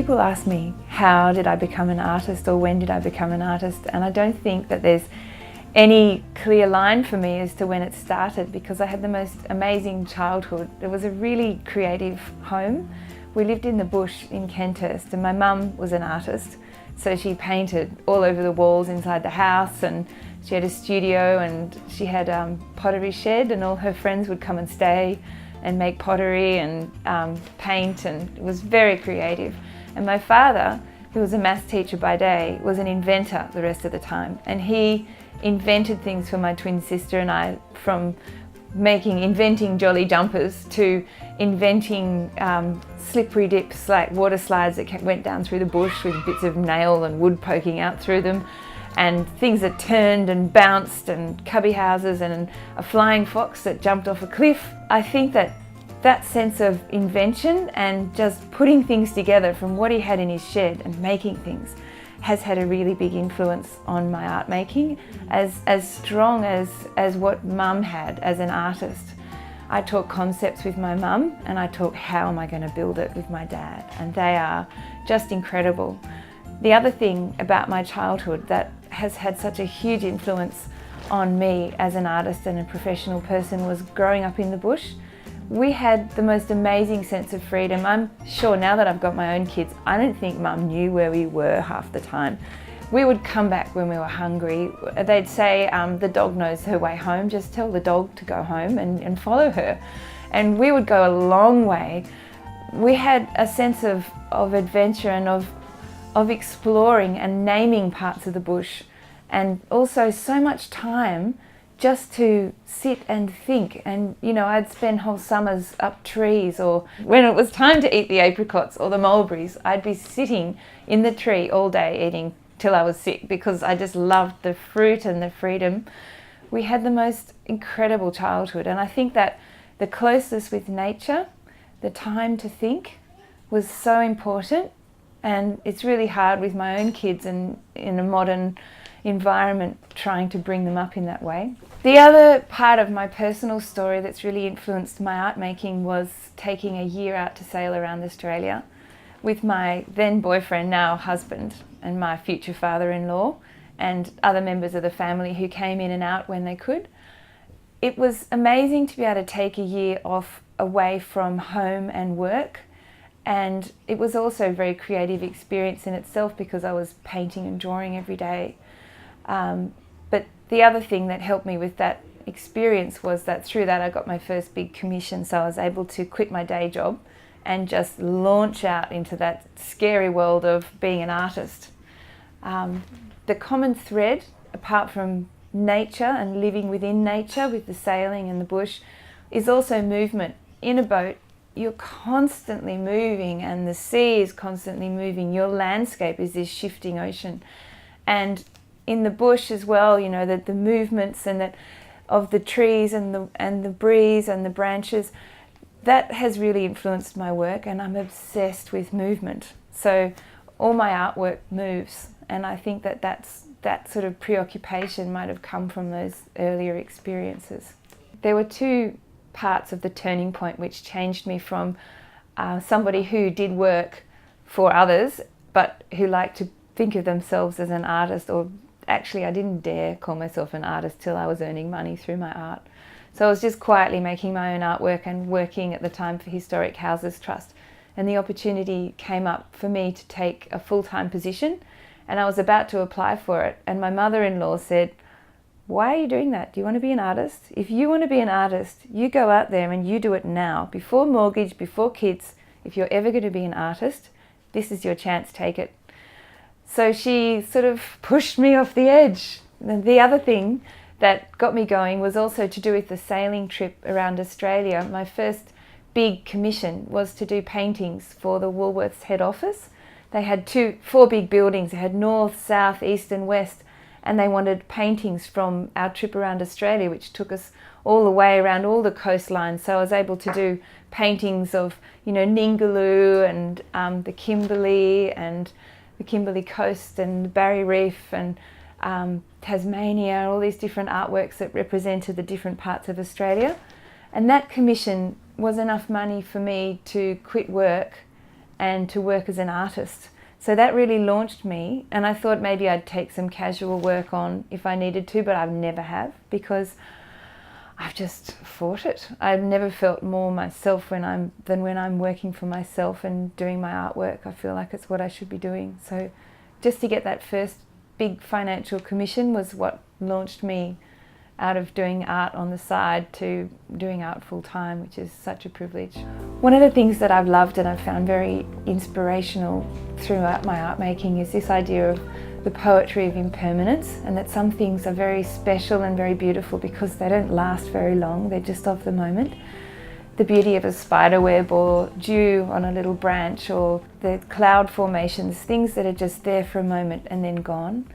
People ask me, how did I become an artist, or when did I become an artist? And I don't think that there's any clear line for me as to when it started, because I had the most amazing childhood. It was a really creative home. We lived in the bush in Kenthurst, and my mum was an artist, so she painted all over the walls inside the house, and she had a studio, and she had a pottery shed, and all her friends would come and stay and make pottery and paint, and it was very creative. And my father, who was a maths teacher by day, was an inventor the rest of the time, and he invented things for my twin sister and I, from inventing jolly jumpers to inventing slippery dips like water slides that went down through the bush with bits of nail and wood poking out through them, and things that turned and bounced, and cubby houses, and a flying fox that jumped off a cliff. I think that sense of invention and just putting things together from what he had in his shed and making things has had a really big influence on my art making, as strong as what Mum had as an artist. I talk concepts with my mum, and I talk how am I going to build it with my dad, and they are just incredible. The other thing about my childhood that has had such a huge influence on me as an artist and a professional person was growing up in the bush. We had the most amazing sense of freedom. I'm sure now that I've got my own kids, I don't think Mum knew where we were half the time. We would come back when we were hungry. They'd say, the dog knows her way home, just tell the dog to go home and follow her. And we would go a long way. We had a sense of adventure and of exploring and naming parts of the bush, and also so much time just to sit and think. And I'd spend whole summers up trees, or when it was time to eat the apricots or the mulberries, I'd be sitting in the tree all day eating till I was sick, because I just loved the fruit and the freedom. We had the most incredible childhood, and I think that the closeness with nature, the time to think, was so important. And it's really hard with my own kids and in a modern environment trying to bring them up in that way. The other part of my personal story that's really influenced my art making was taking a year out to sail around Australia with my then boyfriend, now husband, and my future father-in-law, and other members of the family who came in and out when they could. It was amazing to be able to take a year off away from home and work. And it was also a very creative experience in itself, because I was painting and drawing every day. But the other thing that helped me with that experience was that through that I got my first big commission, so I was able to quit my day job and just launch out into that scary world of being an artist. The common thread, apart from nature and living within nature with the sailing and the bush, is also movement. In a boat, you're constantly moving, and the sea is constantly moving. Your landscape is this shifting ocean. And in the bush as well, the movements and of the trees and the breeze and the branches, that has really influenced my work, and I'm obsessed with movement. So all my artwork moves, and I think that sort of preoccupation might have come from those earlier experiences. There were two parts of the turning point which changed me from somebody who did work for others but who liked to think of themselves as an artist, or actually I didn't dare call myself an artist till I was earning money through my art. So I was just quietly making my own artwork and working at the time for Historic Houses Trust, and the opportunity came up for me to take a full-time position, and I was about to apply for it, and my mother-in-law said, "Why are you doing that? Do you want to be an artist? If you want to be an artist, you go out there and you do it now. Before mortgage, before kids, if you're ever going to be an artist, this is your chance, take it." So she sort of pushed me off the edge. And the other thing that got me going was also to do with the sailing trip around Australia. My first big commission was to do paintings for the Woolworths head office. They had four big buildings. They had north, south, east and west. And they wanted paintings from our trip around Australia, which took us all the way around all the coastlines. So I was able to do paintings of, Ningaloo and the Kimberley and the Kimberley coast and the Barrier Reef and Tasmania, all these different artworks that represented the different parts of Australia. And that commission was enough money for me to quit work and to work as an artist. So that really launched me, and I thought maybe I'd take some casual work on if I needed to, but I never have, because I've just fought it. I've never felt more myself than when I'm working for myself and doing my artwork. I feel like it's what I should be doing. So just to get that first big financial commission was what launched me out of doing art on the side to doing art full time, which is such a privilege. One of the things that I've loved and I've found very inspirational throughout my art making is this idea of the poetry of impermanence, and that some things are very special and very beautiful because they don't last very long, they're just of the moment. The beauty of a spider web or dew on a little branch, or the cloud formations, things that are just there for a moment and then gone.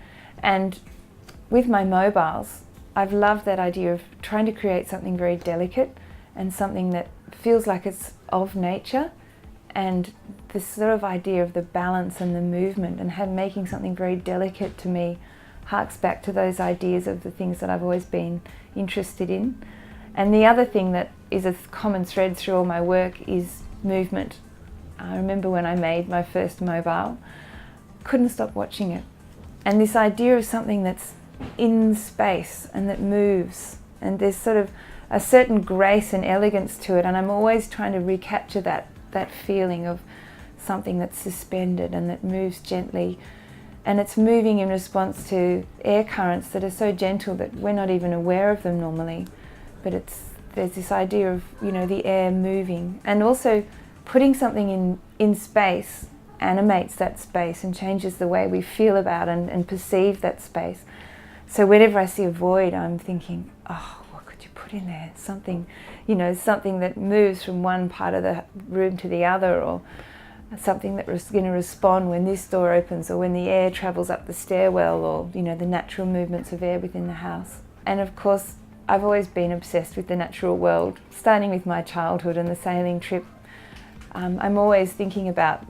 And with my mobiles, I've loved that idea of trying to create something very delicate and something that feels like it's of nature, and this sort of idea of the balance and the movement, and making something very delicate to me harks back to those ideas of the things that I've always been interested in. And the other thing that is a common thread through all my work is movement. I remember when I made my first mobile, couldn't stop watching it. And this idea of something that's in space and that moves, and there's sort of a certain grace and elegance to it, and I'm always trying to recapture that feeling of something that's suspended and that moves gently, and it's moving in response to air currents that are so gentle that we're not even aware of them normally, but there's this idea of, you know, the air moving, and also putting something in space animates that space and changes the way we feel about and perceive that space. So whenever I see a void, I'm thinking, oh, what could you put in there? Something, you know, something that moves from one part of the room to the other, or something that's going to respond when this door opens, or when the air travels up the stairwell, or, you know, the natural movements of air within the house. And of course, I've always been obsessed with the natural world, starting with my childhood and the sailing trip. I'm always thinking about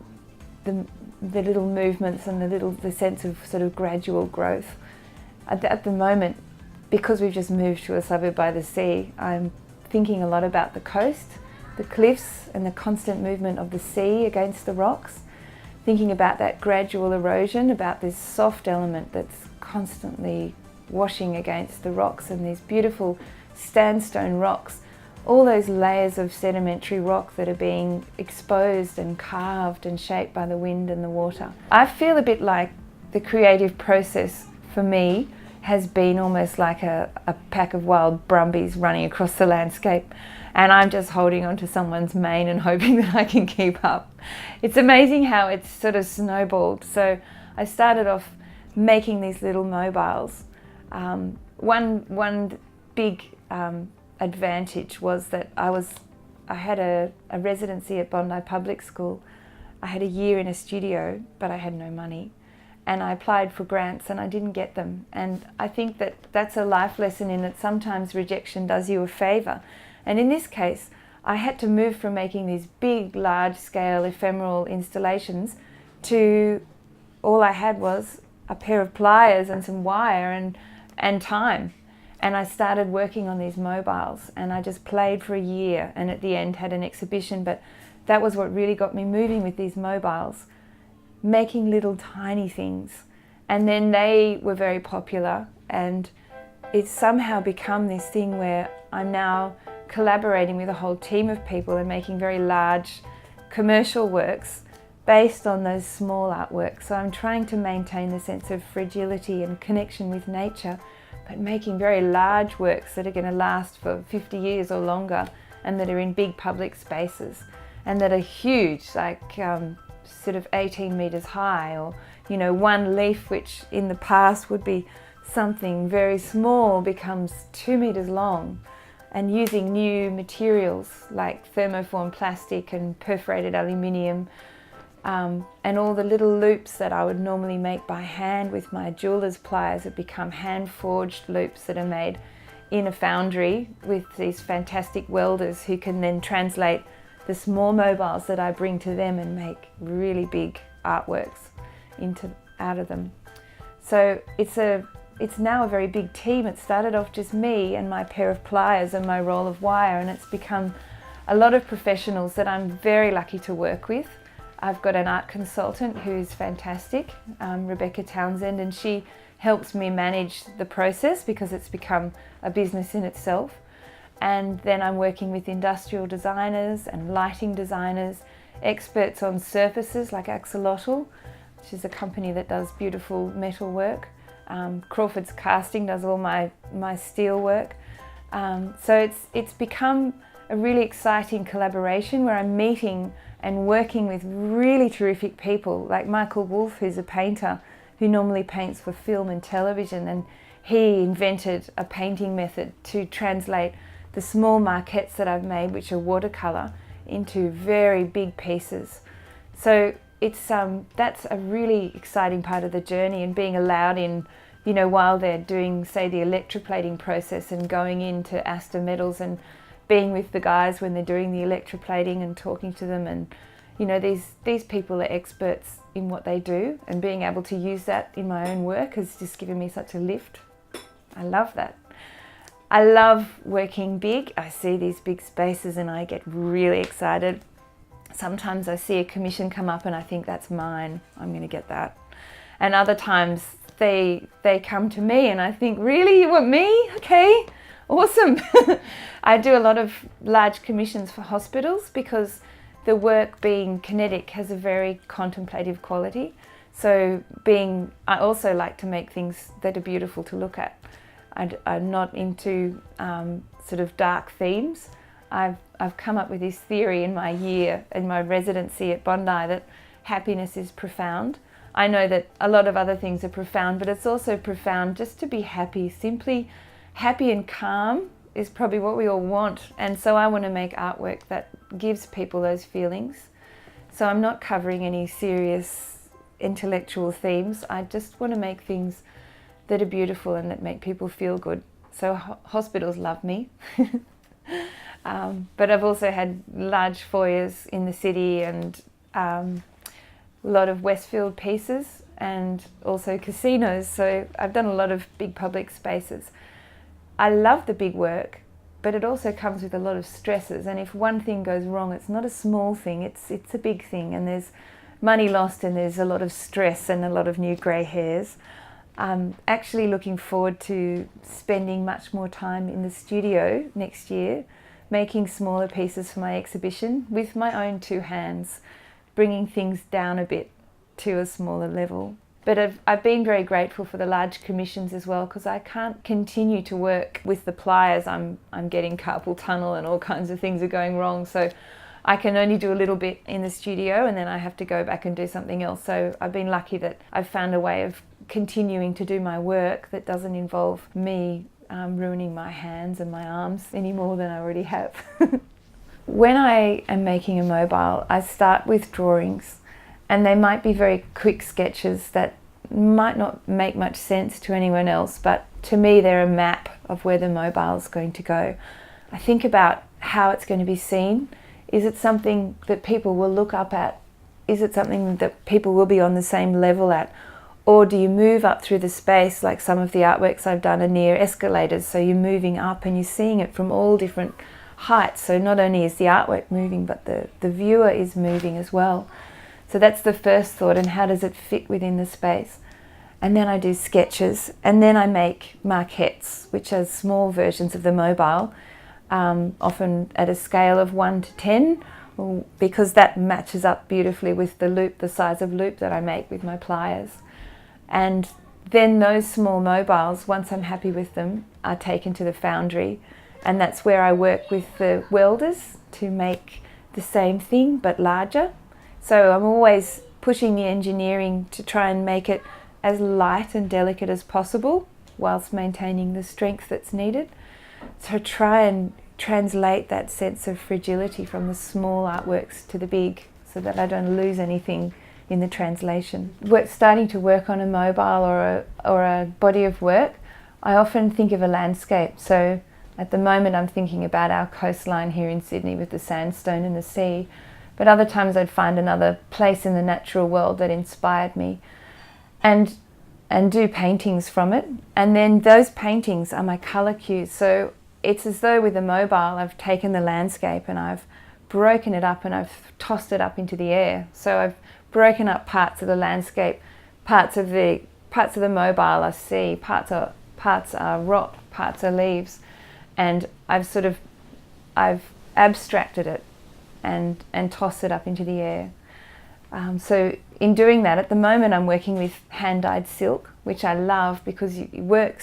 the little movements and the sense of sort of gradual growth. At the moment, because we've just moved to a suburb by the sea, I'm thinking a lot about the coast, the cliffs, and the constant movement of the sea against the rocks. Thinking about that gradual erosion, about this soft element that's constantly washing against the rocks, and these beautiful sandstone rocks, all those layers of sedimentary rock that are being exposed and carved and shaped by the wind and the water. I feel a bit like the creative process for me has been almost like a pack of wild brumbies running across the landscape, and I'm just holding onto someone's mane and hoping that I can keep up. It's amazing how it's sort of snowballed. So I started off making these little mobiles. One big advantage was that I had a residency at Bondi Public School. I had a year in a studio, but I had no money. And I applied for grants and I didn't get them. And I think that that's a life lesson in that sometimes rejection does you a favour. And in this case, I had to move from making these big, large-scale, ephemeral installations to all I had was a pair of pliers and some wire and time. And I started working on these mobiles, and I just played for a year, and at the end had an exhibition. But that was what really got me moving with these mobiles, making little tiny things. And then they were very popular, and it's somehow become this thing where I'm now collaborating with a whole team of people and making very large commercial works based on those small artworks. So I'm trying to maintain the sense of fragility and connection with nature, but making very large works that are going to last for 50 years or longer, and that are in big public spaces, and that are huge, like sort of 18 metres high, or, you know, one leaf, which in the past would be something very small, becomes 2 metres long, and using new materials like thermoform plastic and perforated aluminium, and all the little loops that I would normally make by hand with my jeweler's pliers have become hand-forged loops that are made in a foundry with these fantastic welders who can then translate the small mobiles that I bring to them and make really big artworks out of them. So it's now a very big team. It started off just me and my pair of pliers and my roll of wire, and it's become a lot of professionals that I'm very lucky to work with. I've got an art consultant who's fantastic, Rebecca Townsend, and she helps me manage the process because it's become a business in itself. And then I'm working with industrial designers and lighting designers, experts on surfaces like Axolotl, which is a company that does beautiful metal work. Crawford's Casting does all my steel work. So it's become a really exciting collaboration where I'm meeting and working with really terrific people like Michael Wolff, who's a painter who normally paints for film and television, and he invented a painting method to translate the small maquettes that I've made, which are watercolour, into very big pieces. So it's that's a really exciting part of the journey, and being allowed in, you know, while they're doing, say, the electroplating process, and going into Astor Metals and being with the guys when they're doing the electroplating and talking to them. And you know, these people are experts in what they do, and being able to use that in my own work has just given me such a lift. I love that. I love working big. I see these big spaces and I get really excited. Sometimes I see a commission come up and I think, that's mine, I'm going to get that. And other times they come to me and I think, really, you want me? Okay, awesome. I do a lot of large commissions for hospitals because the work, being kinetic, has a very contemplative quality. So I also like to make things that are beautiful to look at. I'm not into sort of dark themes. I've come up with this theory in my residency at Bondi, that happiness is profound. I know that a lot of other things are profound, but it's also profound just to be happy. Simply happy and calm is probably what we all want. And so I want to make artwork that gives people those feelings. So I'm not covering any serious intellectual themes. I just want to make things that are beautiful and that make people feel good. So hospitals love me. But I've also had large foyers in the city, and a lot of Westfield pieces, and also casinos. So I've done a lot of big public spaces. I love the big work, but it also comes with a lot of stresses. And if one thing goes wrong, it's not a small thing, it's a big thing. And there's money lost, and there's a lot of stress and a lot of new grey hairs. I'm actually looking forward to spending much more time in the studio next year, making smaller pieces for my exhibition with my own two hands, bringing things down a bit to a smaller level. But I've been very grateful for the large commissions as well, because I can't continue to work with the pliers. I'm getting carpal tunnel and all kinds of things are going wrong. So I can only do a little bit in the studio and then I have to go back and do something else. So I've been lucky that I've found a way of continuing to do my work that doesn't involve me ruining my hands and my arms any more than I already have. When I am making a mobile, I start with drawings, and they might be very quick sketches that might not make much sense to anyone else, but to me they're a map of where the mobile is going to go. I think about how it's going to be seen. Is it something that people will look up at? Is it something that people will be on the same level at? Or do you move up through the space, like some of the artworks I've done are near escalators, so you're moving up and you're seeing it from all different heights. So not only is the artwork moving, but the viewer is moving as well. So that's the first thought, and how does it fit within the space? And then I do sketches, and then I make maquettes, which are small versions of the mobile, often at a scale of 1 to 10, because that matches up beautifully with the loop, the size of loop that I make with my pliers. And then those small mobiles, once I'm happy with them, are taken to the foundry, and that's where I work with the welders to make the same thing but larger. So I'm always pushing the engineering to try and make it as light and delicate as possible whilst maintaining the strength that's needed. So try and translate that sense of fragility from the small artworks to the big, so that I don't lose anything in the translation. Starting to work on a mobile or a body of work, I often think of a landscape. So at the moment I'm thinking about our coastline here in Sydney with the sandstone and the sea, but other times I'd find another place in the natural world that inspired me and do paintings from it. And then those paintings are my colour cues. So it's as though with the mobile I've taken the landscape and I've broken it up and I've tossed it up into the air. So I've broken up parts of the landscape, parts of the mobile are sea, parts are rock, parts are leaves, and I've abstracted it and tossed it up into the air. So in doing that, at the moment I'm working with hand-dyed silk, which I love because you work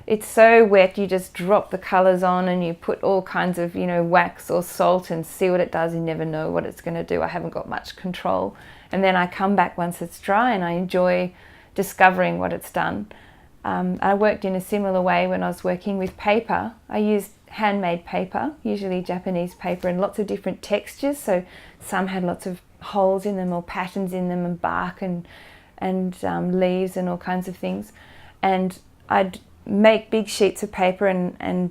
it's so wet, you just drop the colours on and you put all kinds of, wax or salt and see what it does. You never know what it's going to do. I haven't got much control. And then I come back once it's dry and I enjoy discovering what it's done. I worked in a similar way when I was working with paper. I used handmade paper, usually Japanese paper, and lots of different textures. So some had lots of holes in them or patterns in them and bark and leaves and all kinds of things. And I'd make big sheets of paper and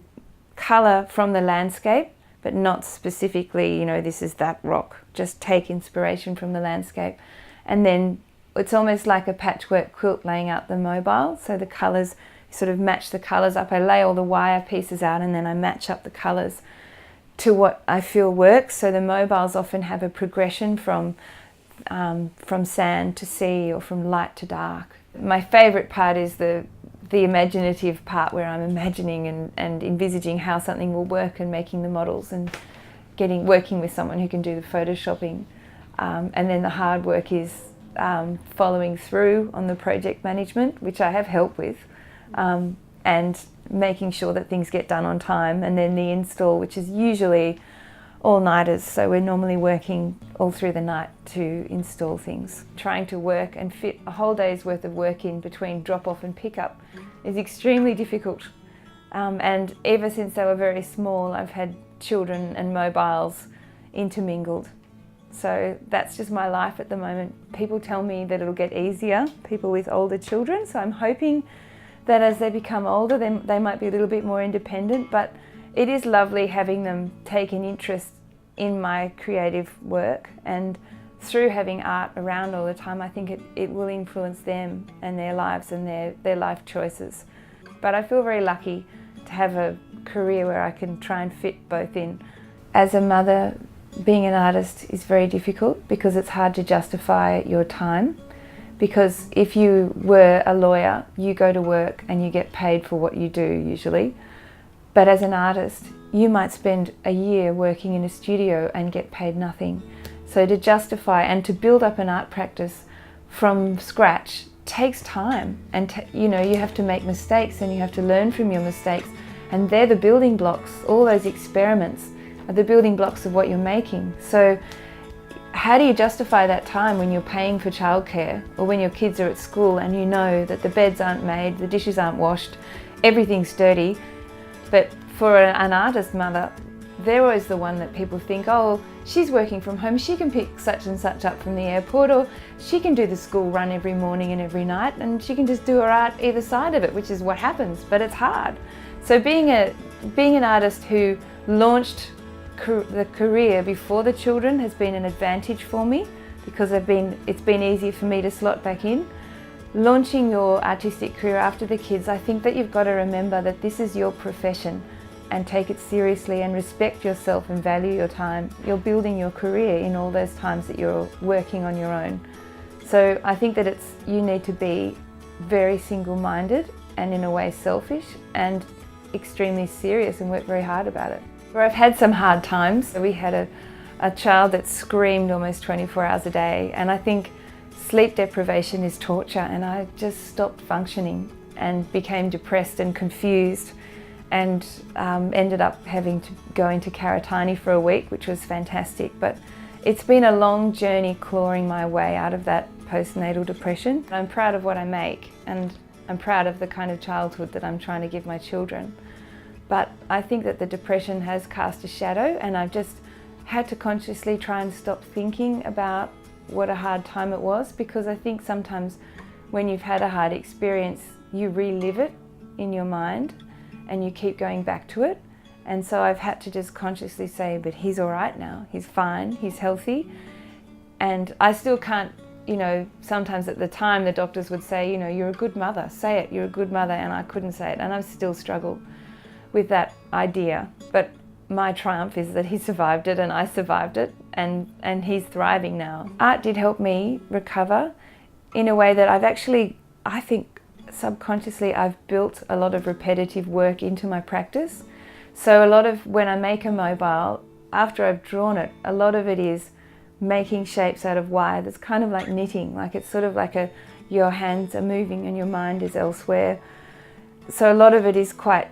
colour from the landscape, but not specifically, this is that rock. Just take inspiration from the landscape. And then it's almost like a patchwork quilt laying out the mobile. So the colours, sort of match the colours up. I lay all the wire pieces out and then I match up the colours to what I feel works. So the mobiles often have a progression from sand to sea or from light to dark. My favourite part is the imaginative part where I'm imagining and envisaging how something will work and making the models and working with someone who can do the photoshopping. And then the hard work is following through on the project management, which I have help with, and making sure that things get done on time. And then the install, which is usually all-nighters, so we're normally working all through the night to install things. Trying to work and fit a whole day's worth of work in between drop-off and pick-up is extremely difficult. And ever since they were very small, I've had children and mobiles intermingled. So that's just my life at the moment. People tell me that it'll get easier, people with older children, so I'm hoping that as they become older, they might be a little bit more independent, but it is lovely having them take an interest in my creative work, and through having art around all the time, I think it will influence them and their lives and their life choices. But I feel very lucky to have a career where I can try and fit both in. As a mother, being an artist is very difficult because it's hard to justify your time. Because if you were a lawyer, you go to work and you get paid for what you do usually. But as an artist, you might spend a year working in a studio and get paid nothing. So to justify and to build up an art practice from scratch takes time, and you have to make mistakes and you have to learn from your mistakes, and they're the building blocks. All those experiments are the building blocks of what you're making. So how do you justify that time when you're paying for childcare or when your kids are at school and you know that the beds aren't made, the dishes aren't washed, everything's dirty? But for an artist mother, they're always the one that people think, oh, she's working from home, she can pick such and such up from the airport, or she can do the school run every morning and every night, and she can just do her art either side of it, which is what happens, but it's hard. So being an artist who launched the career before the children has been an advantage for me, because it's been easier for me to slot back in. Launching your artistic career after the kids, I think that you've got to remember that this is your profession and take it seriously and respect yourself and value your time. You're building your career in all those times that you're working on your own. So I think that you need to be very single-minded and in a way selfish and extremely serious and work very hard about it. Where I've had some hard times. We had a child that screamed almost 24 hours a day, and I think sleep deprivation is torture, and I just stopped functioning and became depressed and confused, and ended up having to go into Karatani for a week, which was fantastic. But it's been a long journey clawing my way out of that postnatal depression. I'm proud of what I make, and I'm proud of the kind of childhood that I'm trying to give my children. But I think that the depression has cast a shadow, and I've just had to consciously try and stop thinking about what a hard time it was, because I think sometimes when you've had a hard experience, you relive it in your mind and you keep going back to it. And so I've had to just consciously say, but he's all right now, he's fine, he's healthy. And I still can't, sometimes at the time the doctors would say, you're a good mother, say it, you're a good mother, and I couldn't say it, and I still struggle with that idea. But my triumph is that he survived it and I survived it, and he's thriving now. Art did help me recover in a way that I think subconsciously I've built a lot of repetitive work into my practice. So a lot of when I make a mobile, after I've drawn it, a lot of it is making shapes out of wire. That's kind of like knitting, like it's sort of like your hands are moving and your mind is elsewhere. So a lot of it is quite,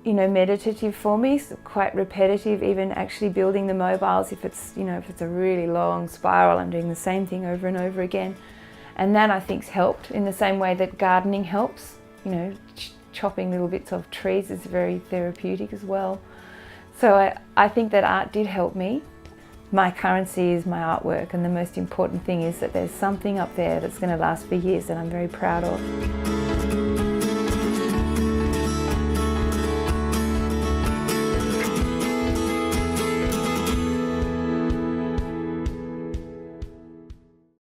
meditative for me, so quite repetitive, even actually building the mobiles. If it's a really long spiral, I'm doing the same thing over and over again. And that I think's helped in the same way that gardening helps. Chopping little bits of trees is very therapeutic as well. So I think that art did help me. My currency is my artwork, and the most important thing is that there's something up there that's going to last for years that I'm very proud of.